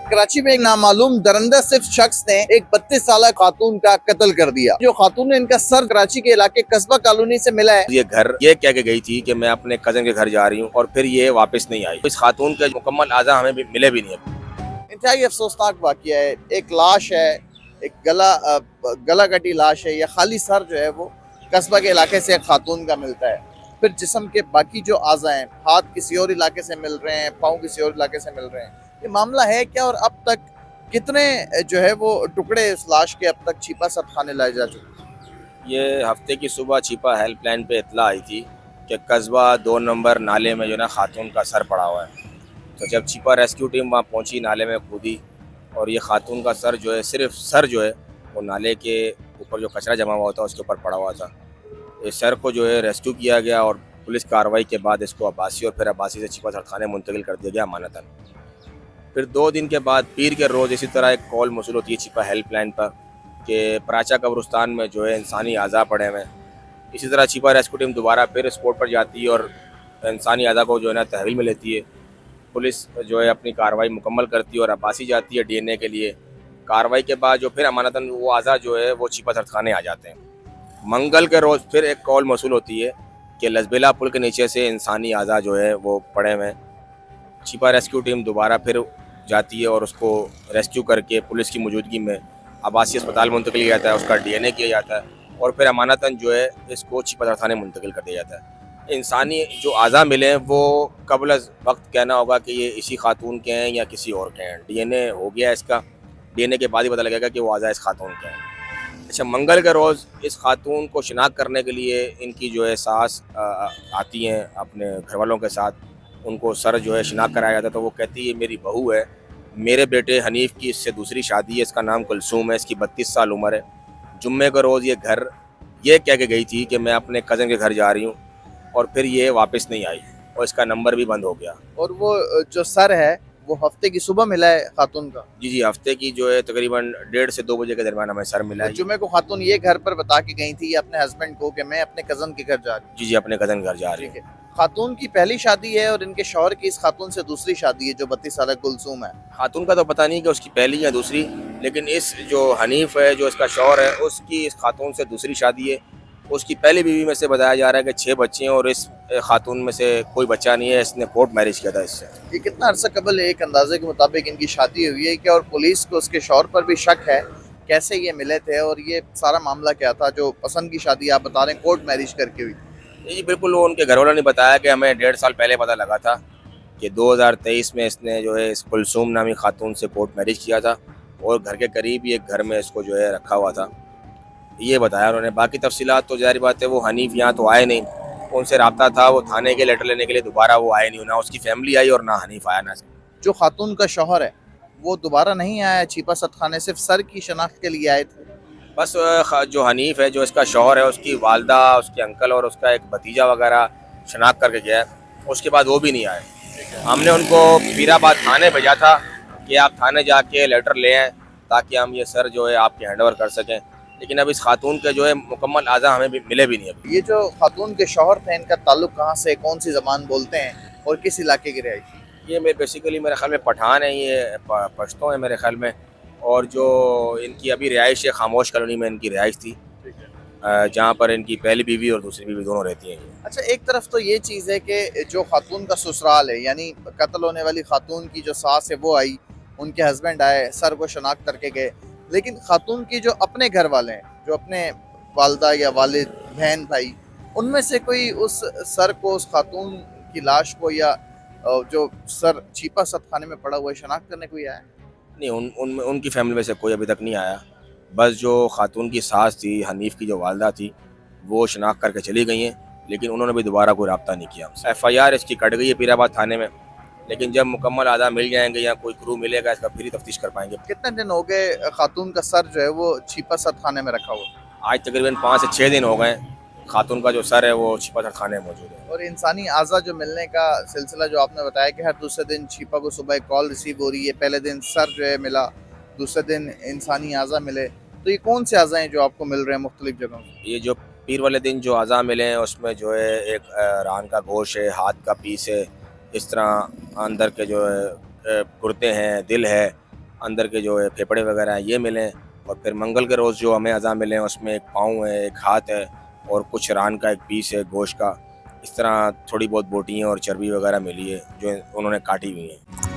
कराची में एक नामालूम दरंदा सिर्फ शख्स ने एक 32 साल खातून का कत्ल कर दिया। जो खातून ने इनका सर कराची के इलाके कस्बा कॉलोनी से मिला है। ये घर ये कह के गई थी कि मैं अपने कजन के घर जा रही हूँ और फिर ये वापस नहीं आई। इस खातून के मुकम्मल आज़ा हमें भी मिले भी नहीं है। इंतहाई अफसोसनाक वाकया है। एक लाश है, एक गला कटी लाश है। या खाली सर जो है वो कस्बा के इलाके से एक खातून का मिलता है। फिर जिस्म के बाकी जो आज़ा हैं, हाथ किसी और इलाके से मिल रहे हैं, पाँव किसी और इलाके से मिल रहे हैं। ये मामला है क्या और अब तक कितने जो है वो टुकड़े इस लाश के अब तक छिपा सब खाने लाए जा चुके? ये हफ्ते की सुबह छिपा हेल्पलाइन पे इतला आई थी कि कस्बा 2 नंबर नाले में जो ना खातून का सर पड़ा हुआ है। तो जब छिपा रेस्क्यू टीम वहाँ पहुँची, नाले में कूदी और ये खातून का सर जो है, सिर्फ सर जो है वो नाले के ऊपर जो कचरा जमा हुआ था उसके ऊपर पड़ा हुआ था। इस सर को जो है रेस्क्यू किया गया और पुलिस कार्रवाई के बाद इसको अब्बासी और फिर अब्बासी से छिपा सरखाने मुंतकिल कर दिया गया अमानतन। फिर 2 दिन के बाद पीर के रोज़ इसी तरह एक कॉल मौसूल होती है छिपा हेल्पलाइन पर कि प्राचा कब्रिस्तान में जो है इंसानी अज़ा पड़े हुए। इसी तरह छिपा रेस्क्यू टीम दोबारा फिर स्पॉट पर जाती है और इंसानी अज़ा को जो है ना तहवील में लेती है। पुलिस जो है अपनी कार्रवाई मुकम्मल करती है और अब्बासी जाती है DNA के लिए। कार्रवाई के बाद जो फिर अमानतन वो अज़ा जो है वो छिपा सरखाने आ जाते हैं। मंगल के रोज़ फिर एक कॉल मौसूल होती है कि लजबेला पुल के नीचे से इंसानी अज़ा जो है वो पड़े हुए हैं। छिपा रेस्क्यू टीम दोबारा फिर जाती है और उसको रेस्क्यू करके पुलिस की मौजूदगी में अब्बासी अस्पताल मुंतकिल किया जाता है, उसका DNA किया जाता है और फिर अमानतन जो है इसको छिपा सरखाने मुंतकिल कर दिया जाता है। इंसानी जो अज़ा मिले वो कबल वक्त कहना होगा कि ये इसी खातून के हैं या किसी और के हैं। DNA हो गया इसका, DNA के बाद ही पता लगेगा कि वो अज़ा इस खातून के हैं। अच्छा, मंगल के रोज़ इस खातून को शिनाख्त करने के लिए इनकी जो है सास आती हैं अपने घर वालों के साथ। उनको सर जो है शिनाख्त कराया जाता है तो वो कहती है मेरी बहू है, मेरे बेटे हनीफ की इससे दूसरी शादी है, इसका नाम कुलसूम है, इसकी 32 साल उम्र है। जुम्मे के रोज़ ये घर ये कह के गई थी कि मैं अपने कज़न के घर जा रही हूँ और फिर ये वापस नहीं आई और इसका नंबर भी बंद हो गया। और वो जो सर है वो हफ्ते की सुबह मिला है खातून का। जी, हफ्ते की जो है तकरीबन 1:30 से 2 बजे के दरमियान हमें सर मिला है। जुम्मे को खातून ये घर पर बता के गई थी अपने हस्बैंड को कि मैं अपने कजन के घर जा रही हूँ। जी, अपने कज़न घर जा रही ठीक है। है। खातून की पहली शादी है और इनके शौहर की इस खातून से दूसरी शादी है जो 32 साल कुलसूम है। खातून का तो पता नहीं कि उसकी पहली या दूसरी, लेकिन इस जो हनीफ है जो इसका शौहर है उसकी इस खातून से दूसरी शादी है। उसकी पहली बीवी में से बताया जा रहा है कि 6 बच्चे हैं और इस खातून में से कोई बच्चा नहीं है। इसने कोर्ट मैरिज किया था इससे। ये कितना अरसा कबल एक अंदाजे के मुताबिक इनकी शादी हुई है क्या? और पुलिस को उसके शौहर पर भी शक है। कैसे ये मिले थे और ये सारा मामला क्या था? जो पसंद की शादी आप बता रहे हैं कोर्ट मैरिज करके हुई। जी बिल्कुल, वो उनके घर वालों ने बताया कि हमें 1.5 साल पहले पता लगा था कि 2023 में इसने जो है इस कुलसूम नामी खातून से कोर्ट मैरिज किया था और घर के करीब ही एक घर में इसको जो है रखा हुआ था। ये बताया उन्होंने। बाकी तफसीलात तो जारी बात है, वो हनीफ यहाँ तो आए नहीं, उनसे रब्ता था, वो थाने के लेटर लेने के लिए दोबारा वो आए नहीं, ना उसकी फैमिली आई और ना हनीफ आया। ना जो खातून का शौहर है वो दोबारा नहीं आया छिपा सतखाने, सिर्फ सर की शनाख्त के लिए आए थे। बस जो हनीफ है जो इसका शौहर है उसकी वालदा, उसके अंकल और उसका एक भतीजा वगैरह शनाख्त करके गया है, उसके बाद वो भी नहीं आए। हमने उनको पीराबाद थाने भेजा था कि आप थाने जाके लेटर ले आएँ ताकि हम ये सर जो है आपके हैंडओवर कर सकें, लेकिन अब इस खातून के जो है मुकम्मल आज़ा हमें भी मिले भी नहीं अभी। ये जो खातून के शौहर थे इनका ताल्लुक कहाँ से, कौन सी ज़बान बोलते हैं और किस इलाके की रहायशी? ये बेसिकली मेरे ख्याल में पठान है, ये पश्तो है मेरे ख्याल में। और जो इनकी अभी रिहाइश है खामोश कॉलोनी में इनकी रिहाइश थी, जहाँ पर इनकी पहली बीवी और दूसरी बीवी दोनों रहती हैं। अच्छा, एक तरफ तो ये चीज़ है कि जो खातून का ससुराल है, यानी कत्ल होने वाली खातून की जो सास है वो आई, उनके हस्बैंड आए, सर को शनाख्त करके गए, लेकिन खातून की जो अपने घर वाले हैं, जो अपने वालदा या वालिद, बहन भाई, उनमें से कोई उस सर को, उस खातून की लाश को या जो सर छिपा सतखाने में पड़ा हुआ है शनाख्त करने कोई आया? नहीं, उनकी फैमिली में से कोई अभी तक नहीं आया। बस जो खातून की सास थी, हनीफ की जो वालदा थी, वो शनाख्त करके चली गई हैं, लेकिन उन्होंने भी दोबारा कोई रब्ता नहीं किया। FIR इसकी कट गई है पीराबाद थाने में, लेकिन जब मुकम्मल आधा मिल जाएंगे या कोई क्रू मिलेगा इसका फिर ही तफ्तीश कर पाएंगे। कितने दिन हो गए खातून का सर जो है वो छिपा सतखाने में रखा हुआ? आज तकरीबन 5 से 6 दिन हो गए खातून का जो सर है वो छिपा सरखाने में मौजूद है। और इंसानी आज़ा जो मिलने का सिलसिला जो आपने बताया कि हर दूसरे दिन छिपा को सुबह कॉल रिसीव हो रही है, पहले दिन सर जो है मिला, दूसरे दिन इंसानी आज़ा मिले, तो ये कौन से आज़ा हैं जो आपको मिल रहे हैं मुख्तलिफ जगहों से? ये जो पीर वाले दिन जो आज़ा मिले हैं उसमें जो है एक रान का गोश्त है, हाथ का पीस है, इस तरह अंदर के जो है गुर्दे हैं, दिल है, अंदर के जो है फेफड़े वगैरह हैं ये मिले। और फिर मंगल के रोज़ जो हमें अज़ा मिले उसमें एक पाँव है, एक हाथ है और कुछ रान का एक पीस है गोश्त का। इस तरह थोड़ी बहुत बोटियाँ और चर्बी वगैरह मिली है जो उन्होंने काटी हुई हैं।